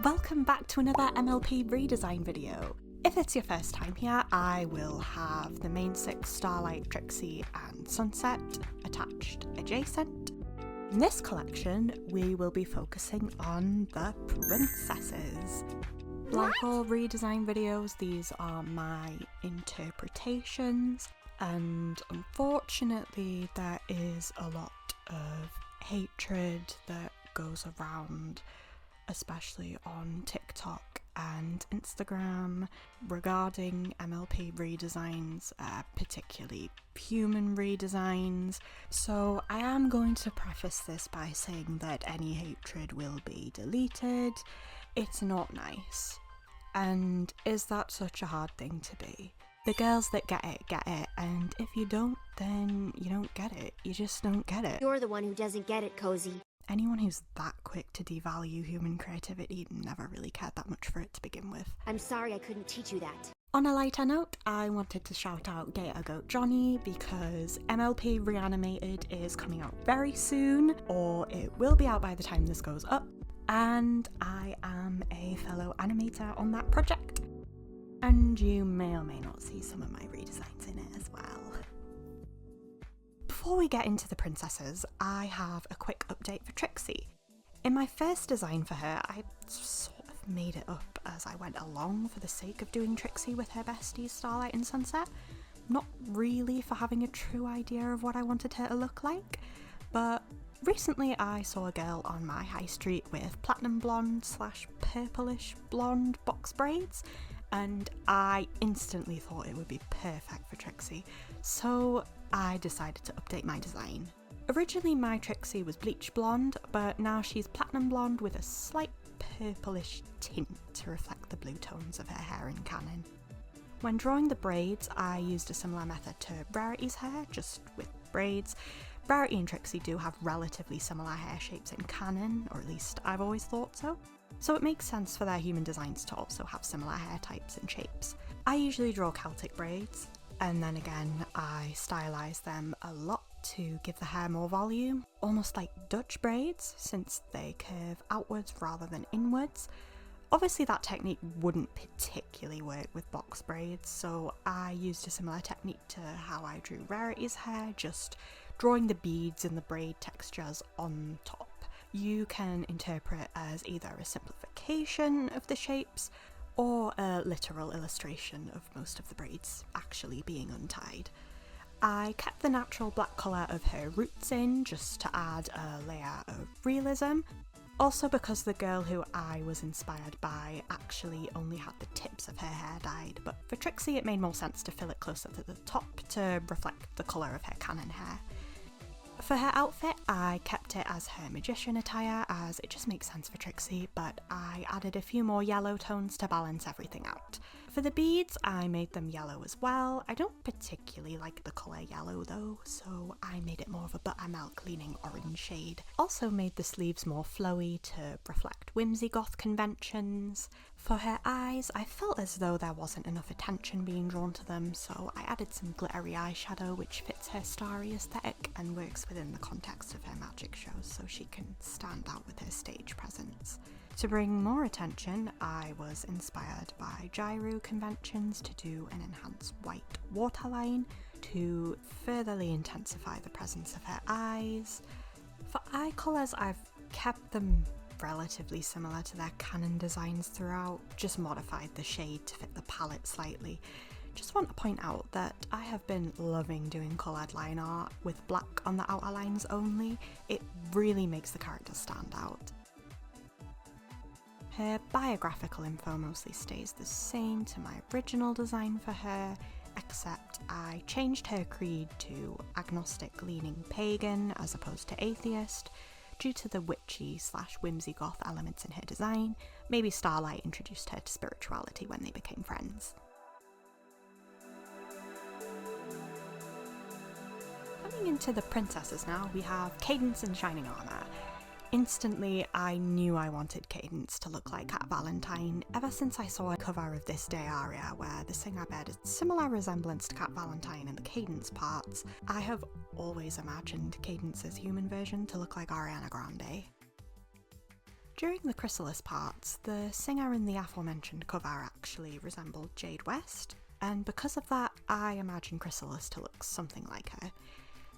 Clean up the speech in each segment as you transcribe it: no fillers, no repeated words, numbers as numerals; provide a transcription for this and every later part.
Welcome back to another MLP redesign video. If it's your first time here, I will have the main 6 Starlight, Trixie and Sunset attached adjacent. In this collection, we will be focusing on the princesses. Like all redesign videos, these are my interpretations, and unfortunately there is a lot of hatred that goes around, especially on TikTok and Instagram, regarding MLP redesigns, particularly human redesigns. So I am going to preface this by saying that any hatred will be deleted. It's not nice. And is that such a hard thing to be? The girls that get it, and if you don't, then you don't get it. You just don't get it. You're the one who doesn't get it, Cozy. Anyone who's that quick to devalue human creativity never really cared that much for it to begin with. I'm sorry I couldn't teach you that. On a lighter note, I wanted to shout out Gator Goat Johnny because MLP Reanimated is coming out very soon, or it will be out by the time this goes up, and I am a fellow animator on that project. And you may or may not see some of my redesigns in it as well. Before we get into the princesses, I have a quick update for Trixie. In my first design for her, I sort of made it up as I went along for the sake of doing Trixie with her besties Starlight and Sunset. Not really for having a true idea of what I wanted her to look like, but recently I saw a girl on my high street with platinum blonde / purplish blonde box braids, and I instantly thought it would be perfect for Trixie, so I decided to update my design. Originally my Trixie was bleach blonde, but now she's platinum blonde with a slight purplish tint to reflect the blue tones of her hair in canon. When drawing the braids, I used a similar method to Rarity's hair, just with braids. Rarity and Trixie do have relatively similar hair shapes in canon, or at least I've always thought so. So it makes sense for their human designs to also have similar hair types and shapes. I usually draw Celtic braids, and then again I stylize them a lot to give the hair more volume, almost like Dutch braids since they curve outwards rather than inwards. Obviously that technique wouldn't particularly work with box braids, so I used a similar technique to how I drew Rarity's hair, just drawing the beads and the braid textures on top. You can interpret as either a simplification of the shapes or a literal illustration of most of the braids actually being untied. I kept the natural black colour of her roots in just to add a layer of realism, also because the girl who I was inspired by actually only had the tips of her hair dyed, but for Trixie it made more sense to fill it closer to the top to reflect the colour of her canon hair. For her outfit, I kept it as her magician attire as it just makes sense for Trixie, but I added a few more yellow tones to balance everything out. For the beads, I made them yellow as well. I don't particularly like the colour yellow though, so I made it more of a buttermilk leaning orange shade. Also made the sleeves more flowy to reflect whimsy goth conventions. For her eyes, I felt as though there wasn't enough attention being drawn to them, so I added some glittery eyeshadow which fits her starry aesthetic and works within the context of her magic shows so she can stand out with her stage presence. To bring more attention, I was inspired by gyro conventions to do an enhanced white waterline to furtherly intensify the presence of her eyes. For eye colours, I've kept them relatively similar to their canon designs throughout, just modified the shade to fit the palette slightly. Just want to point out that I have been loving doing coloured line art with black on the outer lines only. It really makes the character stand out. Her biographical info mostly stays the same to my original design for her, except I changed her creed to agnostic leaning pagan as opposed to atheist, due to the witchy / whimsy goth elements in her design. Maybe Starlight introduced her to spirituality when they became friends. Coming into the princesses now, we have Cadence in shining armour. Instantly, I knew I wanted Cadence to look like Cat Valentine ever since I saw a cover of This Day aria where the singer bears a similar resemblance to Cat Valentine in the Cadence parts. I have always imagined Cadence's human version to look like Ariana Grande. During the chrysalis parts, the singer in the aforementioned cover actually resembled Jade West, and because of that, I imagine Chrysalis to look something like her.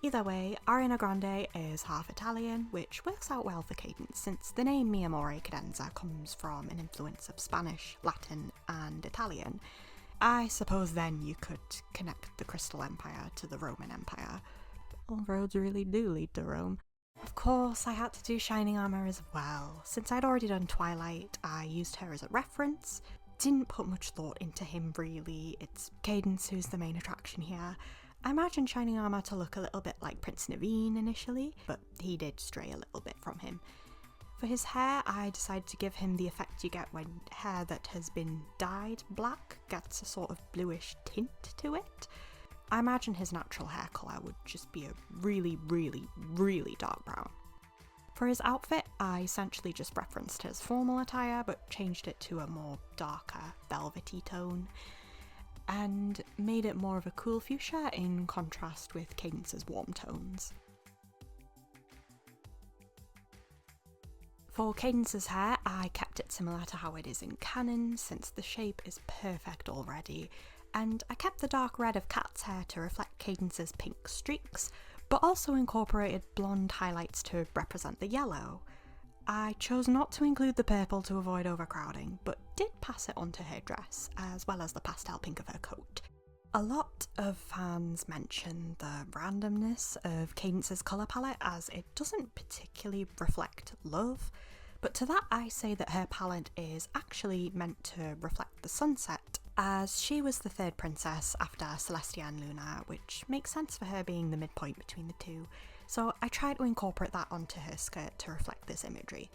Either way, Ariana Grande is half Italian, which works out well for Cadence since the name Mi Amore Cadenza comes from an influence of Spanish, Latin, and Italian. I suppose then you could connect the Crystal Empire to the Roman Empire. All roads really do lead to Rome. Of course, I had to do Shining Armour as well. Since I'd already done Twilight, I used her as a reference. Didn't put much thought into him really, it's Cadence who's the main attraction here. I imagined Shining Armour to look a little bit like Prince Naveen initially, but he did stray a little bit from him. For his hair, I decided to give him the effect you get when hair that has been dyed black gets a sort of bluish tint to it. I imagine his natural hair colour would just be a really, really, really dark brown. For his outfit, I essentially just referenced his formal attire but changed it to a more darker, velvety tone and made it more of a cool fuchsia in contrast with Cadence's warm tones. For Cadence's hair, I kept it similar to how it is in canon since the shape is perfect already, and I kept the dark red of Kat's hair to reflect Cadence's pink streaks, but also incorporated blonde highlights to represent the yellow. I chose not to include the purple to avoid overcrowding, but did pass it onto her dress, as well as the pastel pink of her coat. A lot of fans mention the randomness of Cadence's colour palette as it doesn't particularly reflect love, but to that I say that her palette is actually meant to reflect the sunset, as she was the third princess after Celestia and Luna, which makes sense for her being the midpoint between the two, so I tried to incorporate that onto her skirt to reflect this imagery.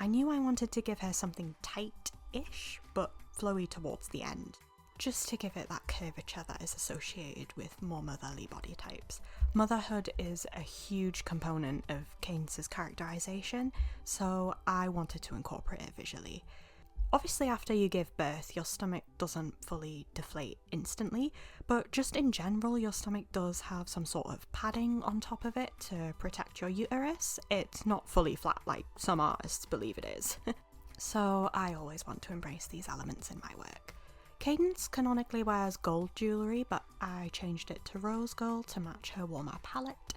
I knew I wanted to give her something tight-ish, but flowy towards the end, just to give it that curvature that is associated with more motherly body types. Motherhood is a huge component of Cadence's characterization, so I wanted to incorporate it visually. Obviously after you give birth, your stomach doesn't fully deflate instantly, but just in general your stomach does have some sort of padding on top of it to protect your uterus. It's not fully flat like some artists believe it is. So I always want to embrace these elements in my work. Cadence canonically wears gold jewellery, but I changed it to rose gold to match her warmer palette,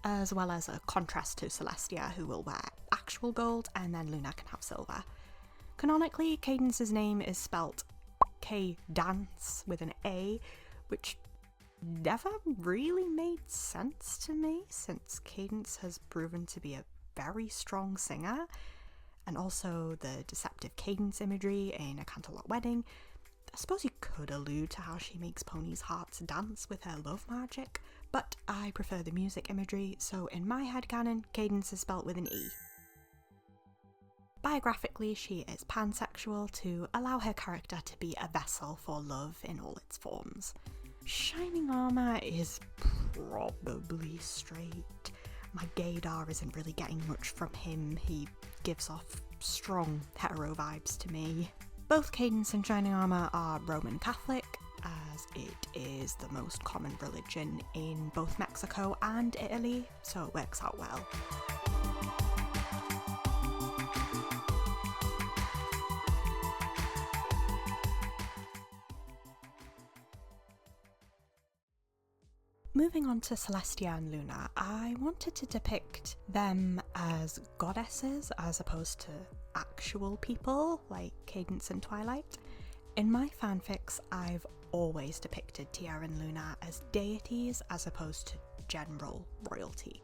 as well as a contrast to Celestia, who will wear actual gold, and then Luna can have silver. Canonically, Cadence's name is spelt Cadence with an A, which never really made sense to me since Cadence has proven to be a very strong singer, and also the deceptive Cadence imagery in A Canterlot Wedding. I suppose you could allude to how she makes ponies' hearts dance with her love magic, but I prefer the music imagery, so in my headcanon, Cadence is spelt with an E. Biographically, she is pansexual to allow her character to be a vessel for love in all its forms. Shining Armour is probably straight. My gaydar isn't really getting much from him, he gives off strong hetero vibes to me. Both Cadence and Shining Armour are Roman Catholic, as it is the most common religion in both Mexico and Italy, so it works out well. Moving on to Celestia and Luna, I wanted to depict them as goddesses as opposed to actual people like Cadence and Twilight. In my fanfics, I've always depicted Tiara and Luna as deities as opposed to general royalty.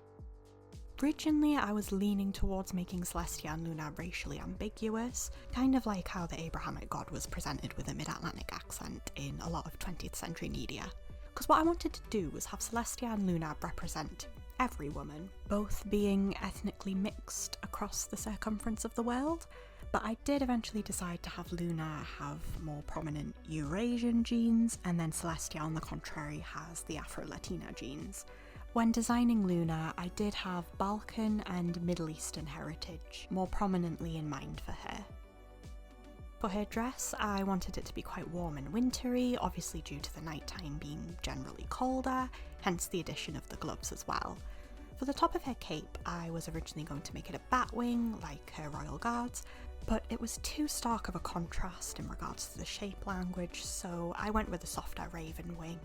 Originally, I was leaning towards making Celestia and Luna racially ambiguous, kind of like how the Abrahamic god was presented with a mid-Atlantic accent in a lot of 20th century media. Because what I wanted to do was have Celestia and Luna represent every woman, both being ethnically mixed across the circumference of the world, but I did eventually decide to have Luna have more prominent Eurasian genes, and then Celestia on the contrary has the Afro-Latina genes. When designing Luna, I did have Balkan and Middle Eastern heritage more prominently in mind for her. For her dress, I wanted it to be quite warm and wintry, obviously due to the nighttime being generally colder, hence the addition of the gloves as well. For the top of her cape, I was originally going to make it a bat wing, like her royal guards, but it was too stark of a contrast in regards to the shape language, so I went with a softer raven wing.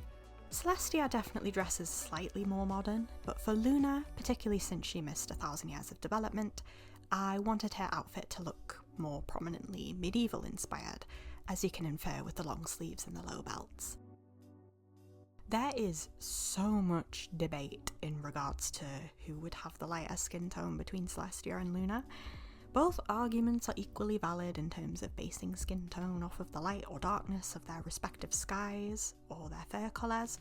Celestia definitely dresses slightly more modern, but for Luna, particularly since she missed 1,000 years of development, I wanted her outfit to look more prominently medieval inspired, as you can infer with the long sleeves and the low belts. There is so much debate in regards to who would have the lighter skin tone between Celestia and Luna. Both arguments are equally valid in terms of basing skin tone off of the light or darkness of their respective skies or their fur colours.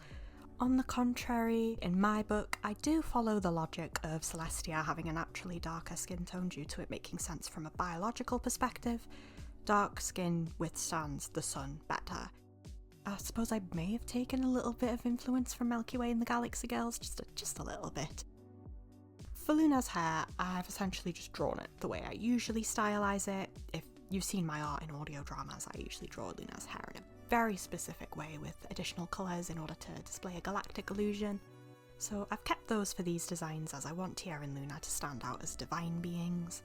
On the contrary, in my book, I do follow the logic of Celestia having a naturally darker skin tone due to it making sense from a biological perspective. Dark skin withstands the sun better. I suppose I may have taken a little bit of influence from Milky Way and the Galaxy Girls, just a little bit. For Luna's hair, I've essentially just drawn it the way I usually stylize it. If you've seen my art in audio dramas, I usually draw Luna's hair in a very specific way with additional colours in order to display a galactic illusion. So I've kept those for these designs as I want Tia and Luna to stand out as divine beings.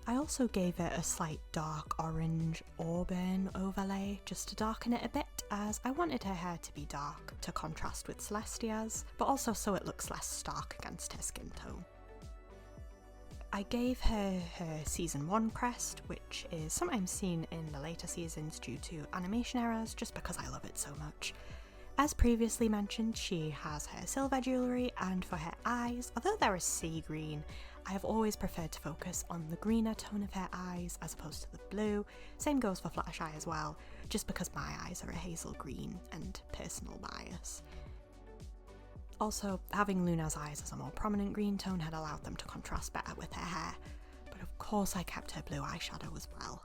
I also gave it a slight dark orange auburn overlay just to darken it a bit, as I wanted her hair to be dark to contrast with Celestia's, but also so it looks less stark against her skin tone. I gave her season 1 crest, which is sometimes seen in the later seasons due to animation errors, just because I love it so much. As previously mentioned, she has her silver jewellery, and for her eyes, although they're a sea green, I have always preferred to focus on the greener tone of her eyes as opposed to the blue. Same goes for Fluttershy as well, just because my eyes are a hazel green and personal bias. Also, having Luna's eyes as a more prominent green tone had allowed them to contrast better with her hair, but of course I kept her blue eyeshadow as well.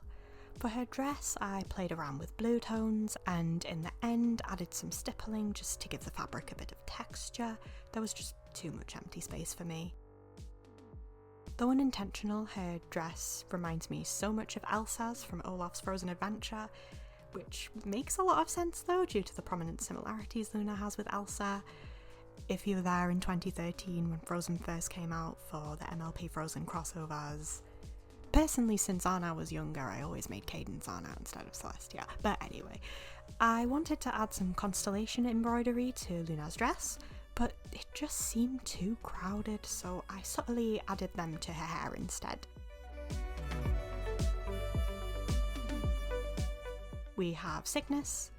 For her dress, I played around with blue tones and in the end added some stippling just to give the fabric a bit of texture. There was just too much empty space for me. Though unintentional, her dress reminds me so much of Elsa's from Olaf's Frozen Adventure, which makes a lot of sense though due to the prominent similarities Luna has with Elsa. If you were there in 2013 when Frozen first came out for the MLP Frozen crossovers, personally since Anna was younger I always made Cadence Anna instead of Celestia, but anyway, I wanted to add some constellation embroidery to Luna's dress, but it just seemed too crowded, so I subtly added them to her hair instead. We have Cygnus,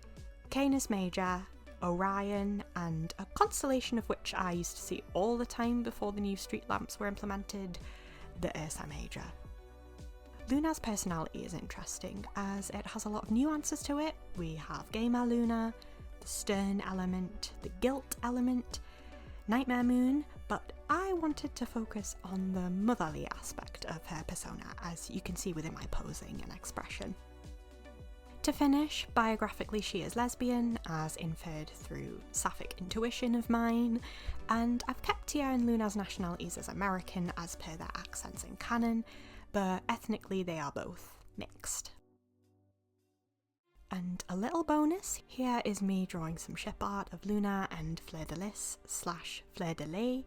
Canis Major, Orion, and a constellation of which I used to see all the time before the new street lamps were implemented, the Ursa Major. Luna's personality is interesting as it has a lot of nuances to it. We have Gamer Luna, the stern element, the guilt element, Nightmare Moon, but I wanted to focus on the motherly aspect of her persona, as you can see within my posing and expression. To finish, biographically she is lesbian, as inferred through sapphic intuition of mine, and I've kept Tia and Luna's nationalities as American as per their accents in canon, but ethnically they are both mixed. And a little bonus, here is me drawing some ship art of Luna and Fleur de Lis / Fleur de Lys.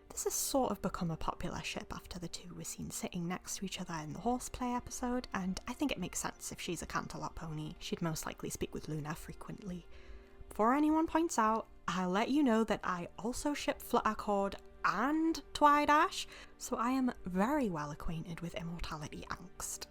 This has sort of become a popular ship after the two were seen sitting next to each other in the horseplay episode, and I think it makes sense. If she's a Canterlot pony, she'd most likely speak with Luna frequently. Before anyone points out, I'll let you know that I also ship Fluttercord and Twidash, so I am very well acquainted with immortality angst.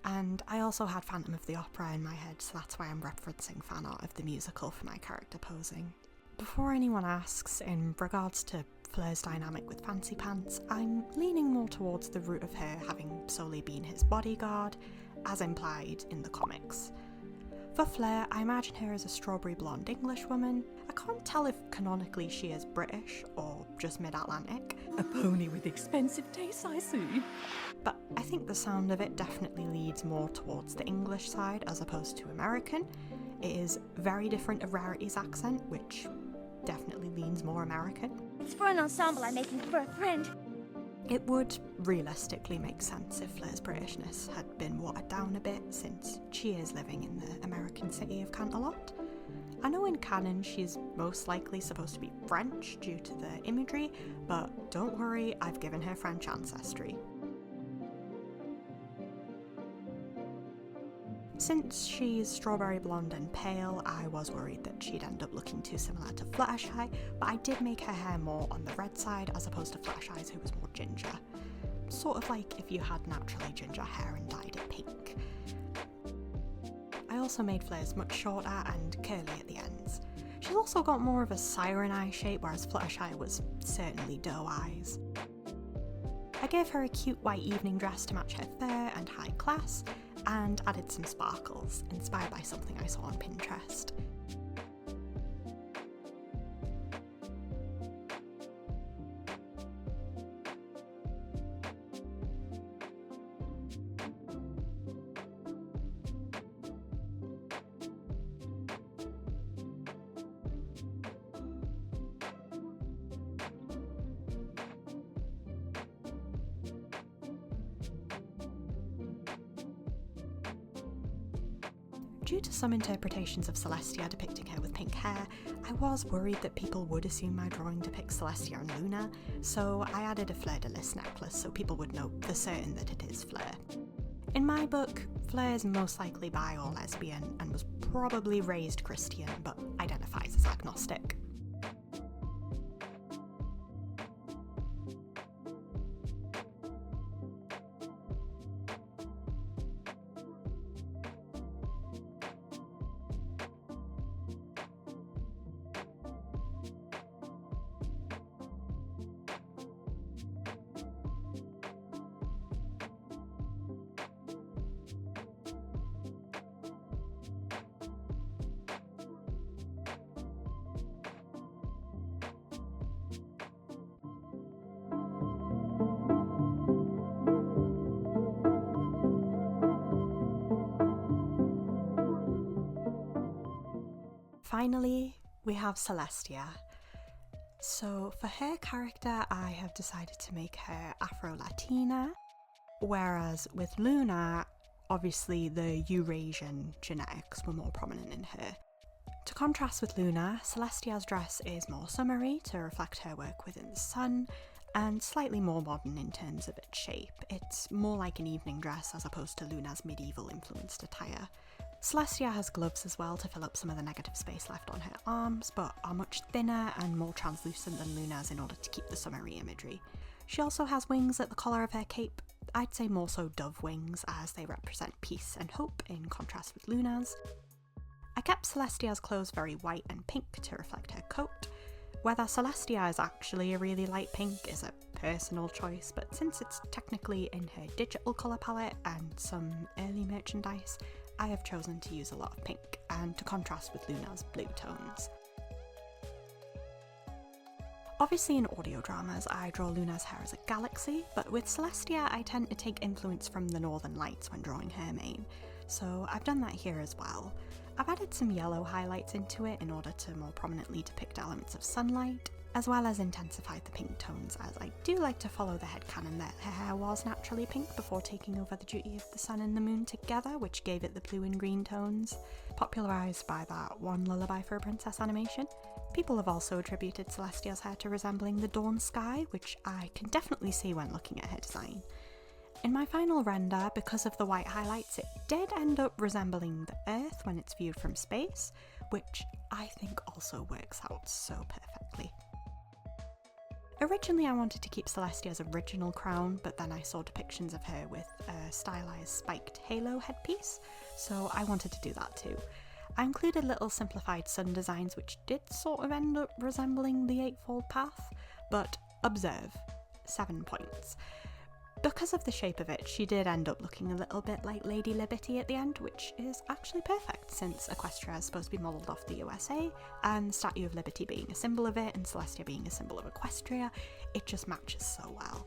And I also had Phantom of the Opera in my head, so that's why I'm referencing fan art of the musical for my character posing. Before anyone asks, in regards to Fleur's dynamic with Fancy Pants, I'm leaning more towards the route of her having solely been his bodyguard, as implied in the comics. For Fleur, I imagine her as a strawberry blonde English woman. I can't tell if canonically she is British or just mid-Atlantic. A pony with expensive tastes, I see. But I think the sound of it definitely leads more towards the English side as opposed to American. It is very different of Rarity's accent, which definitely leans more American. It's for an ensemble I'm making for a friend. It would realistically make sense if Fleur's Britishness had been watered down a bit, since she is living in the American city of Canterlot. I know in canon she's most likely supposed to be French due to the imagery, but don't worry, I've given her French ancestry. Since she's strawberry blonde and pale, I was worried that she'd end up looking too similar to Fluttershy, but I did make her hair more on the red side as opposed to Fluttershy's, who was more ginger. Sort of like if you had naturally ginger hair and dyed it pink. I also made Fleur's much shorter and curly at the ends. She's also got more of a siren eye shape, whereas Fluttershy was certainly doe eyes. I gave her a cute white evening dress to match her fur and high class, and added some sparkles, inspired by something I saw on Pinterest. Due to some interpretations of Celestia depicting her with pink hair, I was worried that people would assume my drawing depicts Celestia and Luna, so I added a Fleur de Lis necklace so people would know for certain that it is Fleur. In my book, Fleur is most likely bi or lesbian and was probably raised Christian but identifies as agnostic. Finally, we have Celestia. So for her character, I have decided to make her Afro-Latina, whereas with Luna, obviously the Eurasian genetics were more prominent in her. To contrast with Luna, Celestia's dress is more summery to reflect her work within the sun, and slightly more modern in terms of its shape. It's more like an evening dress as opposed to Luna's medieval influenced attire. Celestia has gloves as well to fill up some of the negative space left on her arms, but are much thinner and more translucent than Luna's in order to keep the summery imagery. She also has wings at the collar of her cape, I'd say more so dove wings as they represent peace and hope in contrast with Luna's. I kept Celestia's clothes very white and pink to reflect her coat. Whether Celestia is actually a really light pink is a personal choice, but since it's technically in her digital colour palette and some early merchandise, I have chosen to use a lot of pink, and to contrast with Luna's blue tones. Obviously in audio dramas I draw Luna's hair as a galaxy, but with Celestia I tend to take influence from the Northern Lights when drawing her mane, so I've done that here as well. I've added some yellow highlights into it in order to more prominently depict elements of sunlight, as well as intensified the pink tones, as I do like to follow the headcanon that her hair was naturally pink before taking over the duty of the sun and the moon together, which gave it the blue and green tones, popularised by that One Lullaby for a Princess animation. People have also attributed Celestia's hair to resembling the dawn sky, which I can definitely see when looking at her design. In my final render, because of the white highlights, it did end up resembling the Earth when it's viewed from space, which I think also works out so perfectly. Originally I wanted to keep Celestia's original crown, but then I saw depictions of her with a stylized spiked halo headpiece, so I wanted to do that too. I included little simplified sun designs which did sort of end up resembling the Eightfold Path, but observe, 7 points. Because of the shape of it, she did end up looking a little bit like Lady Liberty at the end, which is actually perfect since Equestria is supposed to be modelled off the USA, and the Statue of Liberty being a symbol of it and Celestia being a symbol of Equestria, it just matches so well.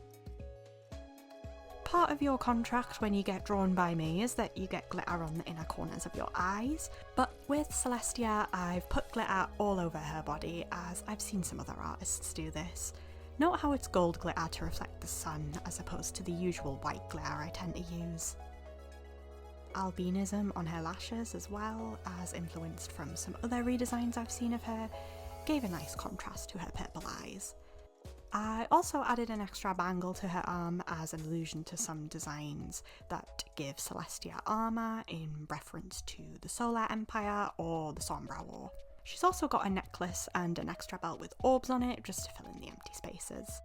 Part of your contract when you get drawn by me is that you get glitter on the inner corners of your eyes, but with Celestia I've put glitter all over her body, as I've seen some other artists do this. Note how it's gold glitter to reflect the sun as opposed to the usual white glitter I tend to use. Albinism on her lashes, as well as influenced from some other redesigns I've seen of her, gave a nice contrast to her purple eyes. I also added an extra bangle to her arm as an allusion to some designs that give Celestia armour in reference to the Solar Empire or the Sombra War. She's also got a necklace and an extra belt with orbs on it just to fill in the empty spaces.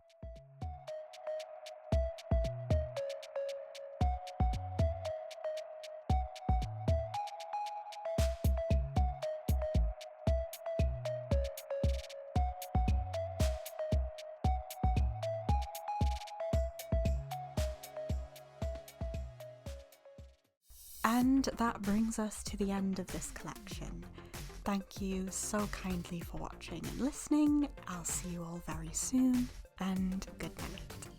And that brings us to the end of this collection. Thank you so kindly for watching and listening. I'll see you all very soon, and good night.